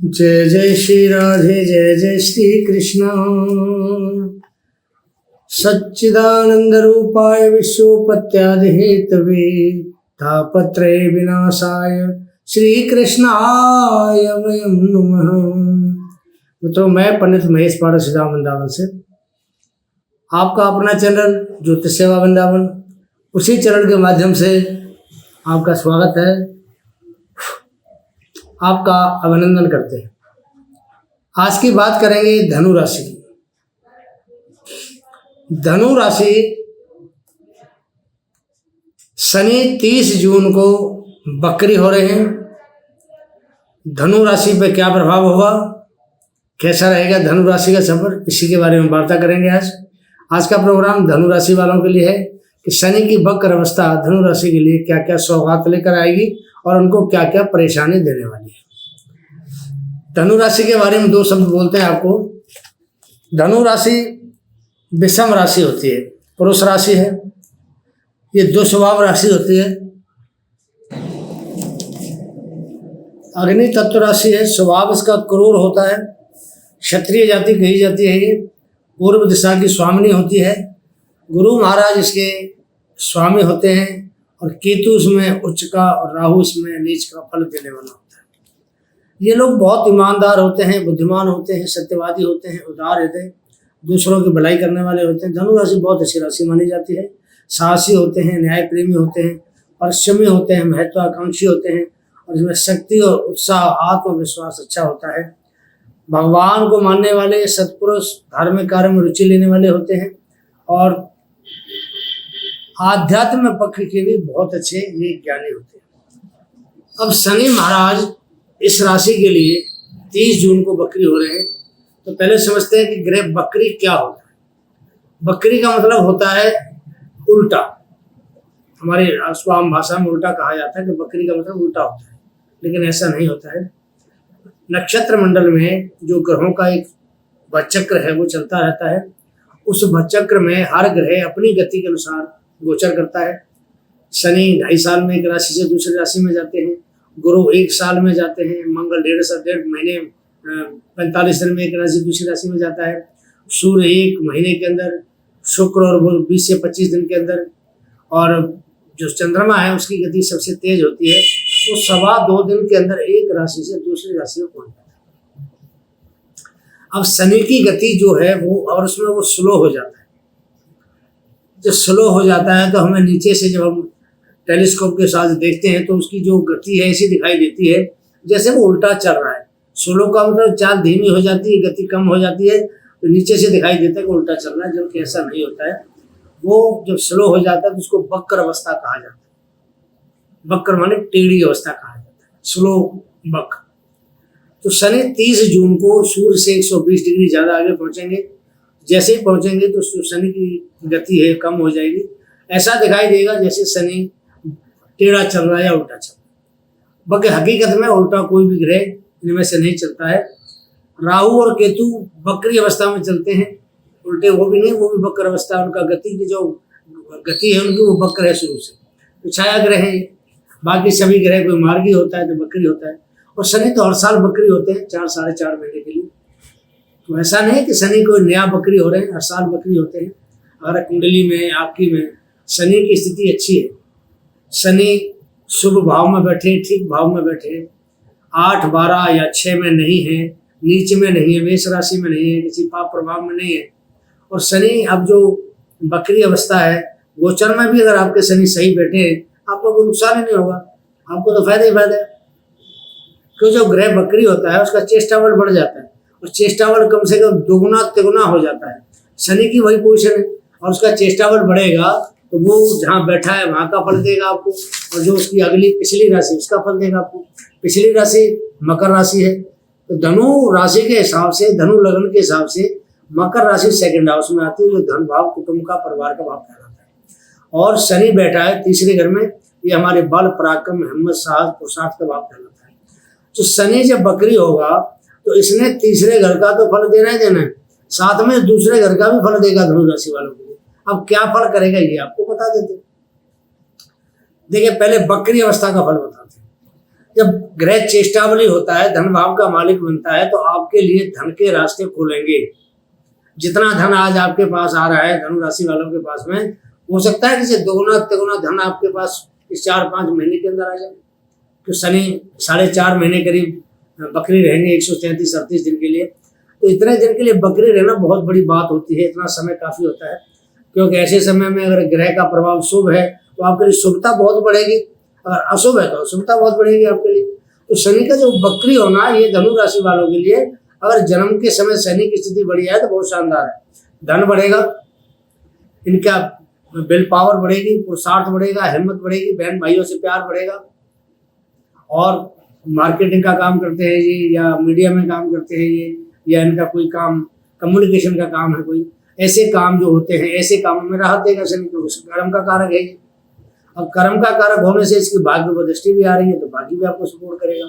जय जय श्री राधे जय जय श्री कृष्ण। सच्चिदानंद रूपाय विश्वोपत्यादि हेतवे तापत्रय विनाशाय श्री कृष्णाय वयं नमः। मित्रों, मैं पंडित महेश पाठक सीधा वृंदावन से आपका अपना चैनल ज्योतिष सेवा वृंदावन, उसी चैनल के माध्यम से आपका स्वागत है, आपका अभिनंदन करते हैं। आज की बात करेंगे धनु राशि की। धनु राशि शनि 30 जून को बकरी हो रहे हैं। धनु राशि पे क्या प्रभाव होगा, कैसा रहेगा धनु राशि का सफर, इसी के बारे में वार्ता करेंगे। आज का प्रोग्राम धनु राशि वालों के लिए है कि शनि की वक्र अवस्था धनु राशि के लिए क्या क्या सौगात लेकर आएगी और उनको क्या क्या परेशानी देने वाली है। धनु राशि के बारे में दो शब्द बोलते हैं आपको। धनु राशि विषम राशि होती है, पुरुष राशि है, ये दो स्वभाव राशि होती है। अग्नि तत्व राशि है, स्वभाव इसका क्रूर होता है, क्षत्रिय जाति कही जाती है। ये पूर्व दिशा की स्वामिनी होती है। गुरु महाराज इसके स्वामी होते हैं और केतु इसमें उच्च का और राहु इसमें नीच का फल देने वाला होता है। ये लोग बहुत ईमानदार होते हैं, बुद्धिमान होते हैं, सत्यवादी होते हैं, उदार हृदय, दूसरों की भलाई करने वाले होते हैं। धनु राशि बहुत अच्छी राशि मानी जाती है। साहसी होते हैं, न्याय प्रेमी होते हैं, परिश्रमी होते हैं, महत्वाकांक्षी होते हैं और इसमें शक्ति और उत्साह, आत्मविश्वास अच्छा होता है। भगवान को मानने वाले सत्पुरुष, धार्मिक कार्य में रुचि लेने वाले होते हैं और आध्यात्म पक्ष के भी बहुत अच्छे ये ज्ञानी होते हैं। अब शनि महाराज इस राशि के लिए 30 जून को बकरी हो रहे हैं, तो पहले समझते हैं कि ग्रह बकरी क्या होता है। बकरी का मतलब होता है उल्टा। हमारी स्वाम भाषा में उल्टा कहा जाता है कि बकरी का मतलब उल्टा होता है, लेकिन ऐसा नहीं होता है। नक्षत्र मंडल में जो ग्रहों का एक भचक्र है वो चलता रहता है। उस भचक्र में हर ग्रह अपनी गति के अनुसार गोचर करता है। शनि 2.5 साल में एक राशि से दूसरी राशि में जाते हैं, गुरु 1 साल में जाते हैं, मंगल 1.5 महीने 45 दिन में एक राशि से दूसरी राशि में जाता है, सूर्य 1 महीने के अंदर, शुक्र और बुध 20 से 25 दिन के अंदर, और जो चंद्रमा है उसकी गति सबसे तेज होती है, वो 2.25 दिन के अंदर एक राशि से दूसरी राशि में पहुंच जाता है। अब शनि की गति जो है वो, और उसमें वो स्लो हो जाता है। जब स्लो हो जाता है तो हमें नीचे से जब हम टेलीस्कोप के साथ देखते हैं तो उसकी जो गति है ऐसी दिखाई देती है जैसे वो उल्टा चल रहा है। स्लो का मतलब चाल धीमी हो जाती है, गति कम हो जाती है, तो नीचे से दिखाई देता है कि उल्टा चल रहा है, जबकि ऐसा नहीं होता है। वो जब स्लो हो जाता है तो उसको वक्र अवस्था कहा जाता है। वक्र माने टेढ़ी अवस्था कहा जाता है, स्लो वक्र। तो शनि 30 जून को सूर्य से 120 डिग्री ज़्यादा आगे पहुंचेंगे। जैसे ही पहुंचेंगे तो शनि की गति है कम हो जाएगी। ऐसा दिखाई देगा जैसे शनि टेढ़ा चल रहा है या उल्टा चल रहा है। बाकी हकीकत में उल्टा कोई भी ग्रह इनमें से नहीं चलता है। राहु और केतु बकरी अवस्था में चलते हैं, उल्टे वो भी नहीं, वो भी बकर अवस्था। उनका गति की जो गति है उनकी वो बकर है शुरू से, तो छाया ग्रह है। बाकी सभी ग्रह कोई मार्गी होता है तो बकरी होता है, और शनि तो हर साल बकरी होते हैं 4 साढ़े 4 महीने के लिए। तो ऐसा नहीं कि शनि कोई नया बकरी हो रहे हैं, हर साल बकरी होते हैं। अगर कुंडली में आपकी में शनि की स्थिति अच्छी है, शनि शुभ भाव में बैठे, ठीक भाव में बैठे, 8, 12 या 6 में नहीं है, नीच में नहीं है, मेष राशि में नहीं है, किसी पाप प्रभाव में नहीं है, और शनि अब जो बकरी अवस्था है गोचर में भी अगर आपके शनि सही बैठे हैं, आपको कोई नुकसान ही नहीं होगा, आपको तो फायदा ही फायदा है। क्योंकि जो ग्रह बकरी होता है उसका चेष्टा बल बढ़ जाता है, और चेष्टा बल कम से कम दोगुना तिगुना हो जाता है। शनि की वही पोजीशन है और उसका चेष्टा बल बढ़ेगा तो वो जहाँ बैठा है वहाँ का फल देगा आपको, और जो उसकी अगली पिछली राशि उसका फल देगा आपको। पिछली राशि मकर राशि है, तो धनु राशि के हिसाब से, धनु लग्न के हिसाब से मकर राशि सेकंड हाउस में आती है, जो धन भाव, कुटुंब का, परिवार का भाव कहलाता है। और शनि बैठा है तीसरे घर में, ये हमारे बल, पराक्रम, हिम्मत, साहस, पुरुषार्थ का भाव कहलाता है। तो शनि जब बकरी होगा तो इसने तीसरे घर का तो फल देना ही देना है, साथ में दूसरे घर का भी फल देगा धनु राशि वालों के लिए। अब क्या फल करेगा ये आपको बता देते। देखिए, पहले बकरी अवस्था का फल बताते हैं। जब ग्रह चेष्टावली होता है, धन भाव का मालिक बनता है, तो आपके लिए धन के रास्ते खुलेंगे। जितना धन आज आपके पास आ रहा है धनु राशि वालों के पास में, हो सकता है कि दोगुना तिगुना धन आपके पास इस 4-5 महीने के अंदर आ जाए। तो शनि 4.5 महीने करीब बकरी रहेंगे, 133-38 दिन के लिए। तो इतने दिन के लिए बकरी रहना बहुत बड़ी बात होती है, इतना समय काफी होता है, क्योंकि ऐसे समय में अगर ग्रह का प्रभाव शुभ है तो आपके लिए शुभता बहुत बढ़ेगी, अगर अशुभ है तो अशुभता बहुत बढ़ेगी आपके लिए। तो शनि का जो बकरी होना, ये धनु राशि वालों के लिए, अगर जन्म के समय शनि की स्थिति बढ़िया है तो बहुत शानदार है। धन बढ़ेगा, इनका विल पावर बढ़ेगी, पुरुषार्थ बढ़ेगा, हिम्मत बढ़ेगी, बहन भाइयों से प्यार बढ़ेगा। और मार्केटिंग का काम करते हैं ये, या मीडिया में काम करते हैं ये, या इनका कोई काम कम्युनिकेशन का काम है, कोई ऐसे काम जो होते हैं, ऐसे कामों में राहत देगा शनि। को कर्म का कारक है ये। अब कर्म का कारक होने से इसकी भाग्य पर दृष्टि भी आ रही है, तो भाग्य भी आपको सपोर्ट करेगा।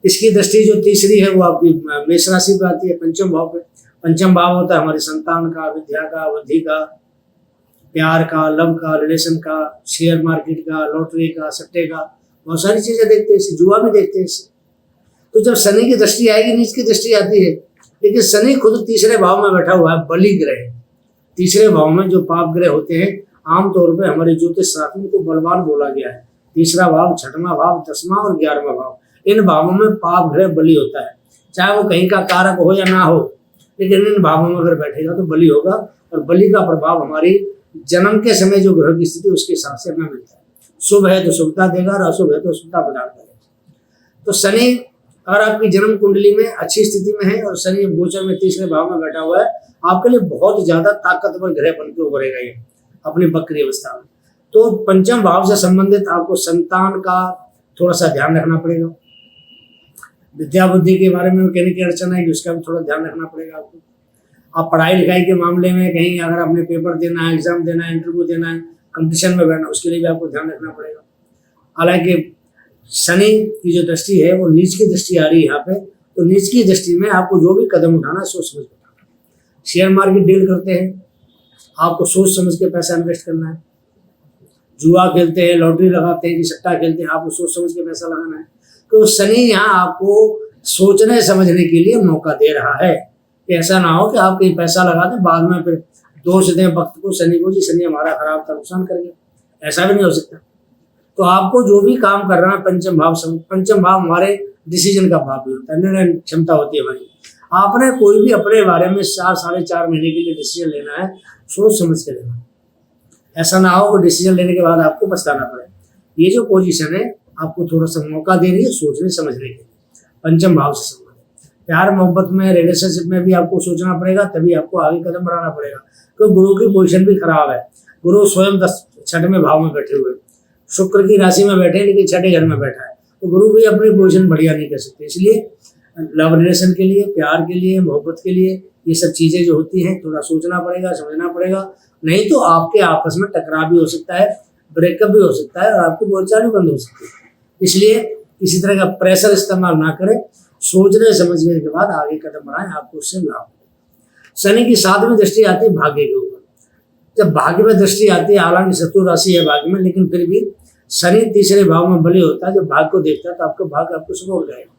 इसकी दृष्टि जो तीसरी है वो आपकी मेष राशि पे आती है, पंचम भाव पे। पंचम भाव होता है हमारे संतान का, विद्या का, बुद्धि का, प्यार का, लव का, रिलेशन का, शेयर मार्केट का, लॉटरी का, सट्टे का, बहुत सारी चीजें देखते हैं, जुआ भी देखते हैं इससे। तो जब शनि की दृष्टि आएगी, नीच की दृष्टि आती है, लेकिन शनि खुद तीसरे भाव में बैठा हुआ है, बलि ग्रह। तीसरे भाव में जो पाप ग्रह होते हैं, आमतौर पे हमारे ज्योतिष शास्त्र में को बलवान बोला गया है। तीसरा भाव, छठवां भाव, 10वां और 11वां भाव, इन भावों में पाप ग्रह बलि होता है। चाहे वो कहीं का कारक हो या ना हो, लेकिन इन भावों में अगर बैठेगा तो बलि होगा। और बलि का प्रभाव हमारी जन्म के समय जो ग्रह की स्थिति उसके हिसाब से हमें मिलता है। शुभ है तो शुभता देगा और अशुभ है तो अशुभता प्रदान करेगा। तो शनि अगर आपकी जन्म कुंडली में अच्छी स्थिति में है और शनि गोचर में तीसरे भाव में बैठा हुआ है, आपके लिए बहुत ज्यादा ताकतवर ग्रह बन के उभरेगा ये अपनी बकरी अवस्था में। तो पंचम भाव से संबंधित आपको संतान का थोड़ा सा ध्यान रखना पड़ेगा। विद्या बुद्धि के बारे में कहने की अड़चन है कि उसका भी थोड़ा ध्यान रखना पड़ेगा आपको। आप पढ़ाई लिखाई के मामले में कहीं अगर आपने पेपर देना है, एग्जाम देना है, इंटरव्यू देना है, कंपटीशन में बैठना, उसके लिए भी आपको ध्यान रखना पड़ेगा। हालांकि शनि की जो दृष्टि है वो नीच की दृष्टि आ रही है यहाँ पे, तो नीच की दृष्टि में आपको जो भी कदम उठाना है सोच समझ उठाना। शेयर मार्केट डील करते हैं, आपको सोच समझ के पैसा इन्वेस्ट करना है। जुआ खेलते हैं, लॉटरी लगाते हैं कि सट्टा खेलते हैं, आपको सोच समझ के पैसा लगाना है। तो शनि यहाँ आपको सोचने समझने के लिए मौका दे रहा है। ऐसा ना हो कि आप कहीं पैसा लगा दें, बाद में फिर दोष दें वक्त को शनि को, जी शनि हमारा खराब था, नुकसान कर गया। ऐसा भी नहीं हो सकता। तो आपको जो भी काम कर रहा है, पंचम भाव हमारे डिसीजन का भाव भी होता है, निर्णय क्षमता होती है हमारी। आपने कोई भी अपने बारे में 4-4.5 महीने के लिए डिसीजन लेना है, सोच समझ के लेना। ऐसा ना हो कि डिसीजन लेने के बाद आपको पछताना पड़े। ये जो पोजीशन है आपको थोड़ा सा मौका दे रही है सोचने समझने के लिए, पंचम भाव से संबंधित। प्यार मोहब्बत में, रिलेशनशिप में भी आपको सोचना पड़ेगा, तभी आपको आगे कदम बढ़ाना पड़ेगा। क्योंकि गुरु की पोजीशन भी खराब है। गुरु स्वयं 6वें भाव में बैठे हुए, शुक्र की राशि में बैठे लेकिन 6ठे घर में बैठा है, तो गुरु भी अपनी पोजीशन बढ़िया नहीं कर सकते। इसलिए लव रिलेशन के लिए, प्यार के लिए, मोहब्बत के लिए ये सब चीजें जो होती हैं थोड़ा सोचना पड़ेगा, समझना पड़ेगा। नहीं तो आपके आपस में टकराव भी हो सकता है, ब्रेकअप भी हो सकता है और आपकी बोलचाल भी बंद हो सकती है। इसलिए किसी तरह का प्रेशर इस्तेमाल ना करें, सोचने समझने के बाद आगे कदम बढ़ाएं, आपको उससे लाभ। शनि की 7वीं दृष्टि आती है भाग्य के ऊपर। जब भाग्य में दृष्टि आती है, हालांकि शत्रु राशि है भाग्य में, लेकिन फिर भी शनि तीसरे भाव में बलि होता है। जब भाग्य को देखता है तो आपका भाग्य आपको सपोर्ट करेगा,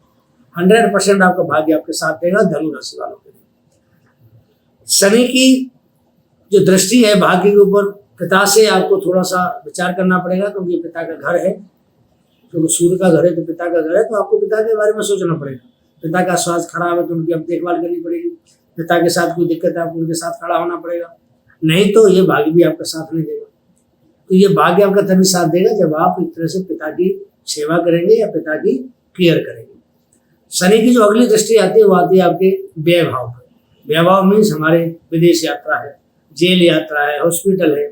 100% आपका भाग्य आपके साथ देगा। धनु राशि वालों के लिए शनि की जो दृष्टि है भाग्य के ऊपर, पिता से आपको थोड़ा सा विचार करना पड़ेगा, क्योंकि पिता का घर है, क्योंकि सूर्य का घर है तो पिता का घर है, तो आपको पिता के बारे में सोचना पड़ेगा। पिता का स्वास्थ्य खराब है तो उनकी अब देखभाल करनी पड़ेगी। पिता के साथ कोई दिक्कत है, आपको उनके साथ खड़ा होना पड़ेगा, नहीं तो ये भाग्य भी आपका साथ नहीं देगा। तो ये भाग्य आपका तभी साथ देगा जब आप एक तरह से पिता की सेवा करेंगे या पिता की केयर करेंगे। शनि की जो अगली दृष्टि आती है वो आती है आपके व्यय भाव पर। व्यय भाव मीन्स हमारे विदेश यात्रा है, जेल यात्रा है, हॉस्पिटल है,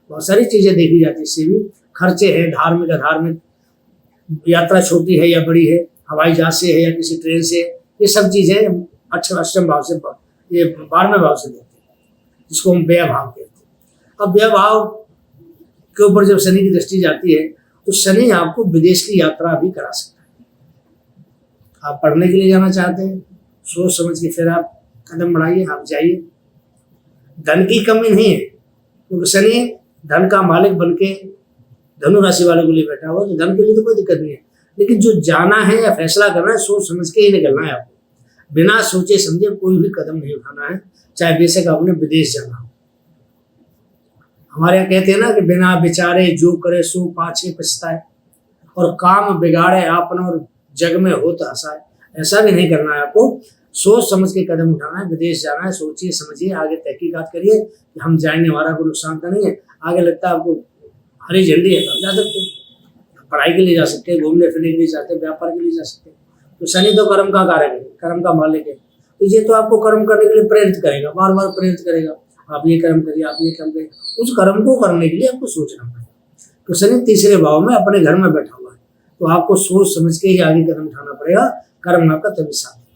बहुत सारी चीजें देखी जाती है। इससे भी खर्चे हैं, धार्मिक यात्रा छोटी है या बड़ी है, हवाई जहाज से है या किसी ट्रेन से, ये सब चीजें अष्टम भाव से, ये 12वें भाव से देखते हैं, जिसको हम व्यय भाव कहते हैं। अब व्यय भाव के ऊपर जब शनि की दृष्टि जाती है तो शनि आपको विदेश की यात्रा भी करा सकता है। आप पढ़ने के लिए जाना चाहते हैं, सोच समझ के फिर आप कदम बढ़ाइए, आप जाइए। धन की कमी नहीं है, क्योंकि शनि धन का मालिक बनके धनु राशि वालों के लिए बैठा हुआ, तो धन के लिए तो कोई दिक्कत नहीं है। लेकिन जो जाना है या फैसला करना है सोच समझ के ही निकलना है आपको। बिना सोचे समझे कोई भी कदम नहीं उठाना है, चाहे बेशक आपने विदेश जाना हो। हमारे यहाँ कहते हैं ना कि बिना विचारे जो करे सो पाछे पछताए, और काम बिगाड़े आपन और जग में होता हंसाए। ऐसा भी नहीं करना है आपको, सोच समझ के कदम उठाना है। विदेश जाना है, सोचिए समझिए, आगे तहकीकात करिए कि हम जाएंगे, हमारा कोई नुकसान तो नहीं है। आगे लगता है आपको हरी झंडी है तो आप जा सकते हैं, पढ़ाई के लिए जा सकते हैं, घूमने फिरने के लिए जाते हैं, व्यापार के लिए जा सकते हैं। तो शनि तो कर्म का कारक है, कर्म का मालिक है, तो ये तो आपको कर्म करने के लिए प्रेरित करेगा, बार बार प्रेरित करेगा, आप ये कर्म करिए, आप ये कर्म करिए। उस कर्म को करने के लिए आपको सोचना पड़ेगा। तो शनि तीसरे भाव में अपने घर में बैठा हुआ है, तो आपको सोच समझ के ही आगे कदम उठाना पड़ेगा, कर्म आपका तभी साथ है।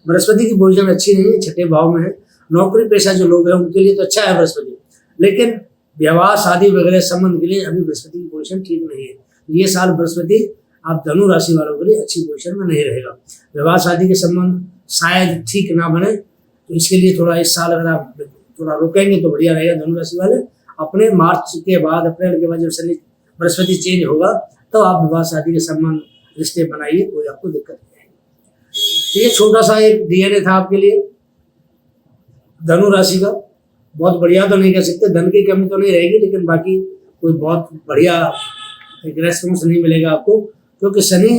बृहस्पति की पोजीशन अच्छी नहीं है, छठे भाव में है। नौकरी पेशा जो लोग हैं उनके लिए तो अच्छा है बृहस्पति, लेकिन विवाह शादी वगैरह संबंध के लिए अभी बृहस्पति की पोजीशन ठीक नहीं है। ये साल बृहस्पति आप धनु राशि वालों के लिए अच्छी पोजीशन में नहीं रहेगा। विवाह शादी के संबंध शायद ठीक ना बने, तो इसके लिए थोड़ा इस साल अगर आप थोड़ा रुकेंगे तो बढ़िया रहेगा। धनु राशि वाले अपने मार्च के बाद, अप्रैल के बाद जब शनि बृहस्पति चेंज होगा तो आप विवाह शादी के संबंध रिश्ते बनाइए, कोई आपको दिक्कत नहीं आएगी। तो ये छोटा सा एक डीएनए था आपके लिए धनु राशि का। बहुत बढ़िया तो नहीं कह सकते, धन की कमी तो नहीं रहेगी, लेकिन बाकी कोई बहुत बढ़िया एक रेस्पॉन्स नहीं मिलेगा आपको, क्योंकि शनि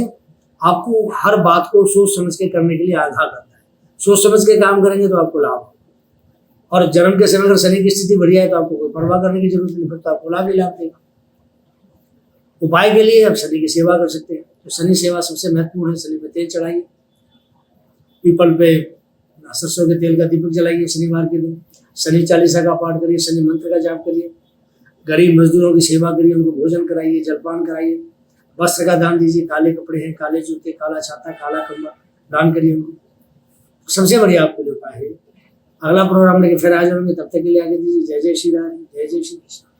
आपको हर बात को सोच समझ के करने के लिए आगाह करता है। सोच समझ के काम करेंगे तो आपको लाभ, और जन्म के समय अगर शनि की स्थिति बढ़िया है तो आपको कोई परवाह करने की जरूरत नहीं, फिर तो आपको लाभ ही लाभ देगा। उपाय के लिए आप शनि की सेवा कर सकते हैं, तो शनि सेवा सबसे महत्वपूर्ण है। शनि पे तेल चढ़ाइए, पीपल पे सरसों के तेल का दीपक जलाइए शनिवार के दिन, शनि चालीसा का पाठ करिए, शनि मंत्र का जाप करिए, गरीब मजदूरों की सेवा करिए, उनको भोजन कराइए, जलपान कराइए, वस्त्र का दान दीजिए, काले कपड़े हैं, काले जूते, काला छाता, काला खंबा दान करिए उनको, सबसे बढ़िया आपके लिए उपाय है। अगला प्रोग्राम लेके फिर आ जाएंगे, तब तक के लिए आगे दीजिए। जय जय श्री राम, जय जय श्री कृष्ण।